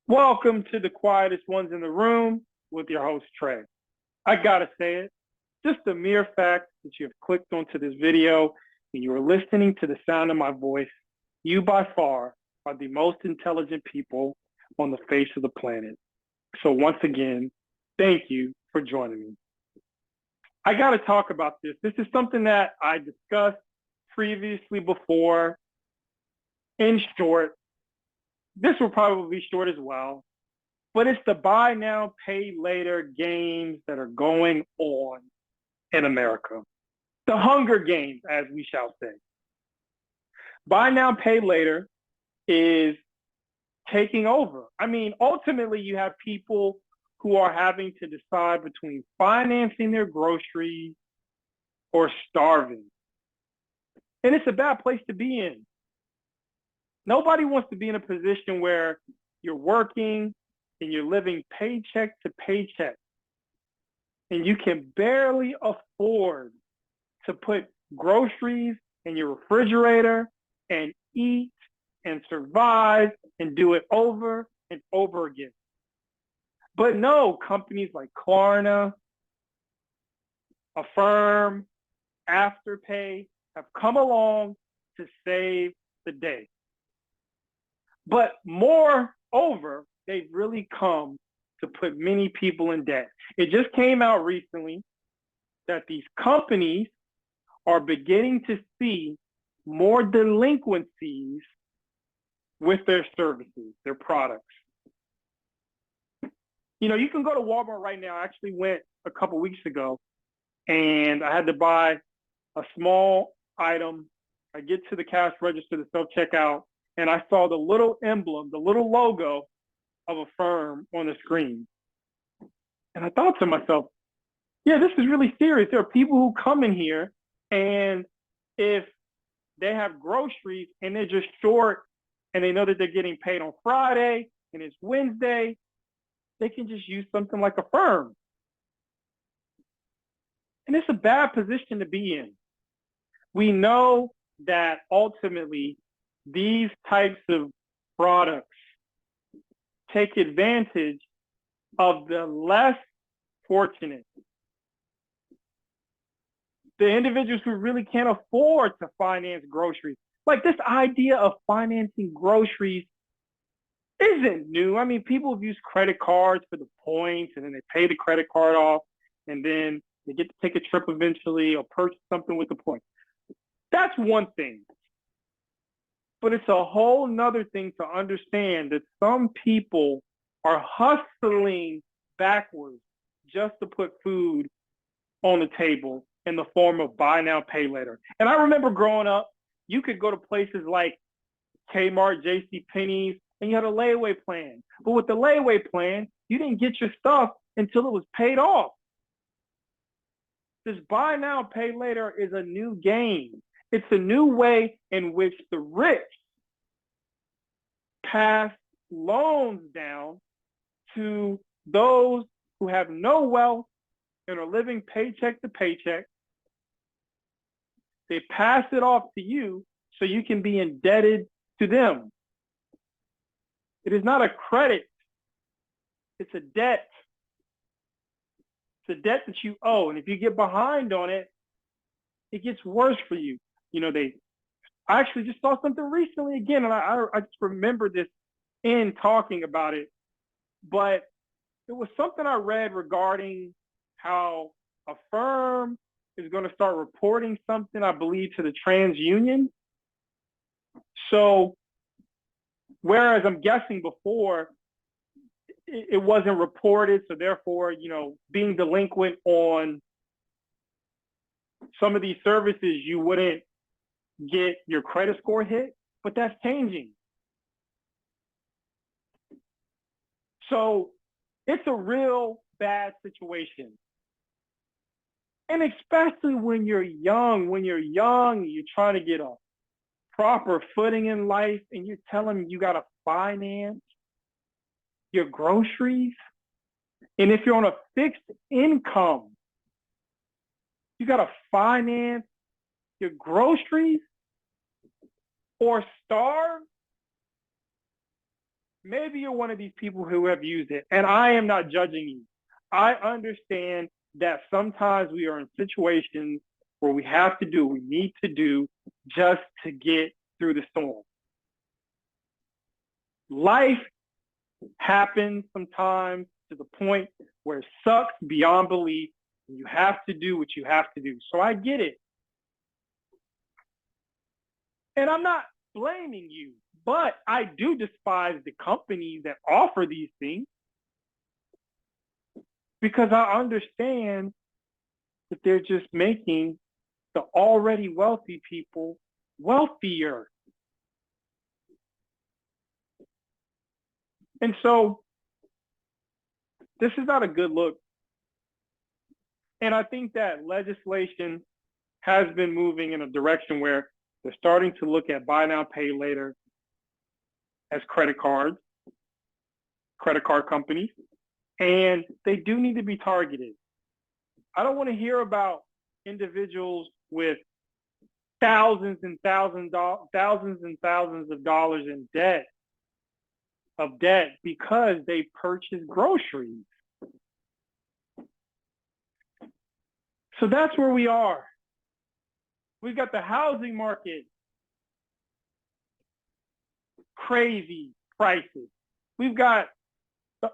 Welcome to the quietest ones in the room with your host, Trey. I gotta say it, just the mere fact that you have clicked onto this video and you are listening to the sound of my voice, you by far are the most intelligent people on the face of the planet. So once again, thank you for joining me. I gotta talk about this. This is something that I discussed previously before in short. This will probably be short as well, but it's the buy now, pay later games that are going on in America. The Hunger Games, as we shall say. Buy now, pay later is taking over. I mean, ultimately, you have people who are having to decide between financing their groceries or starving. And it's a bad place to be in. Nobody wants to be in a position where you're working and you're living paycheck to paycheck and you can barely afford to put groceries in your refrigerator and eat and survive and do it over and over again. But no, companies like Klarna, Affirm, Afterpay have come along to save the day. But moreover, they've really come to put many people in debt. It just came out recently that these companies are beginning to see more delinquencies with their services, their products. You know, you can go to Walmart right now. I actually went a couple weeks ago and I had to buy a small item. I get to the cash register, the self-checkout, and I saw the little emblem, the little logo of Affirm on the screen. And I thought to myself, yeah, this is really serious. There are people who come in here and if they have groceries and they're just short and they know that they're getting paid on Friday and it's Wednesday, they can just use something like Affirm. And it's a bad position to be in. We know that ultimately these types of products take advantage of the less fortunate. The individuals who really can't afford to finance groceries. Like this idea of financing groceries isn't new. I mean, people have used credit cards for the points and then they pay the credit card off and then they get to take a trip eventually or purchase something with the points. That's one thing. But it's a whole nother thing to understand that some people are hustling backwards just to put food on the table in the form of buy now, pay later. And I remember growing up, you could go to places like Kmart, JCPenney's, and you had a layaway plan. But with the layaway plan, you didn't get your stuff until it was paid off. This buy now, pay later is a new game. It's a new way in which the rich pass loans down to those who have no wealth and are living paycheck to paycheck. They pass it off to you so you can be indebted to them. It is not a credit. It's a debt. It's a debt that you owe. And if you get behind on it, it gets worse for you. You know, I actually just saw something recently again, and I just remember this in talking about it. But it was something I read regarding how Affirm is going to start reporting something, I believe, to the TransUnion. So, whereas I'm guessing before it wasn't reported, so therefore, you know, being delinquent on some of these services, you wouldn't get your credit score hit, but that's changing. So it's a real bad situation. And especially when you're young, you're trying to get a proper footing in life and you're telling them you got to finance your groceries. And if you're on a fixed income, you got to finance your groceries or starve. maybe you're one of these people who have used it, and I am not judging you. I understand that sometimes we are in situations where we have to do what we need to do just to get through the storm. Life happens sometimes to the point where it sucks beyond belief, and you have to do what you have to do. So I get it. And I'm not blaming you, but I do despise the companies that offer these things because I understand that they're just making the already wealthy people wealthier. And so this is not a good look. And I think that legislation has been moving in a direction where they're starting to look at buy now, pay later as credit card companies, and they do need to be targeted. I don't want to hear about individuals with thousands and thousands of dollars in debt because they purchase groceries. So that's where we are. We've got the housing market, crazy prices. We've got the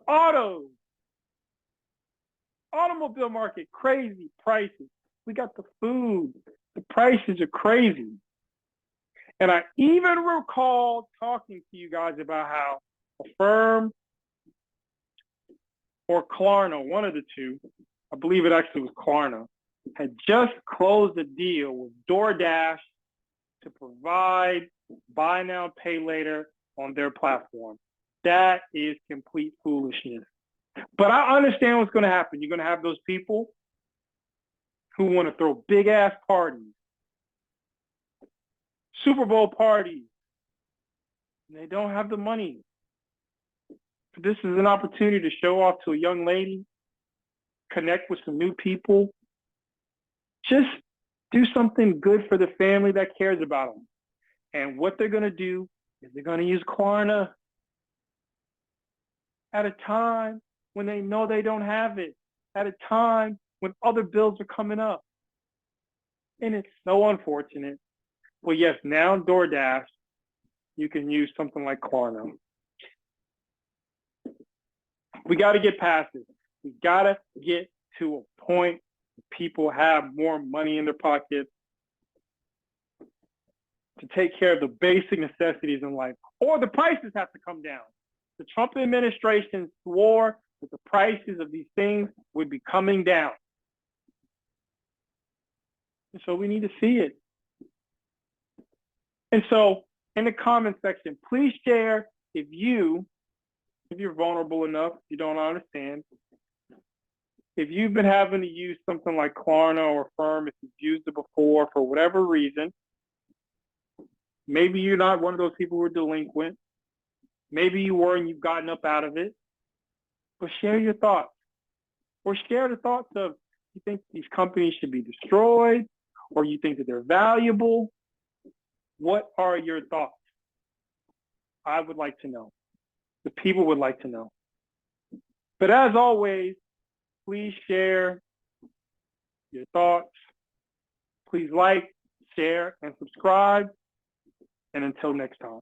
automobile market, crazy prices. We got the food, the prices are crazy. And I even recall talking to you guys about how Affirm or Klarna, one of the two, I believe it actually was Klarna, had just closed a deal with DoorDash to provide buy now, pay later on their platform. That is complete foolishness. But I understand what's going to happen. You're going to have those people who want to throw big ass parties, Super Bowl parties, and they don't have the money. This is an opportunity to show off to a young lady, connect with some new people, just do something good for the family that cares about them. And what they're going to do is they're going to use Klarna at a time when they know they don't have it, at a time when other bills are coming up. And it's so unfortunate. Well, yes, now DoorDash, you can use something like Klarna. We got to get past this. We got to get to a point where people have more money in their pockets to take care of the basic necessities in life, or the prices have to come down. The Trump administration swore that the prices of these things would be coming down. And so we need to see it. And so in the comment section, please share if you're vulnerable enough, if you don't understand, if you've been having to use something like Klarna or Affirm, if you've used it before for whatever reason. Maybe you're not one of those people who are delinquent. Maybe you were and you've gotten up out of it. But share your thoughts. Or share the thoughts of, you think these companies should be destroyed, or you think that they're valuable. What are your thoughts? I would like to know. The people would like to know. But as always, please share your thoughts. Please like, share, and subscribe. And until next time.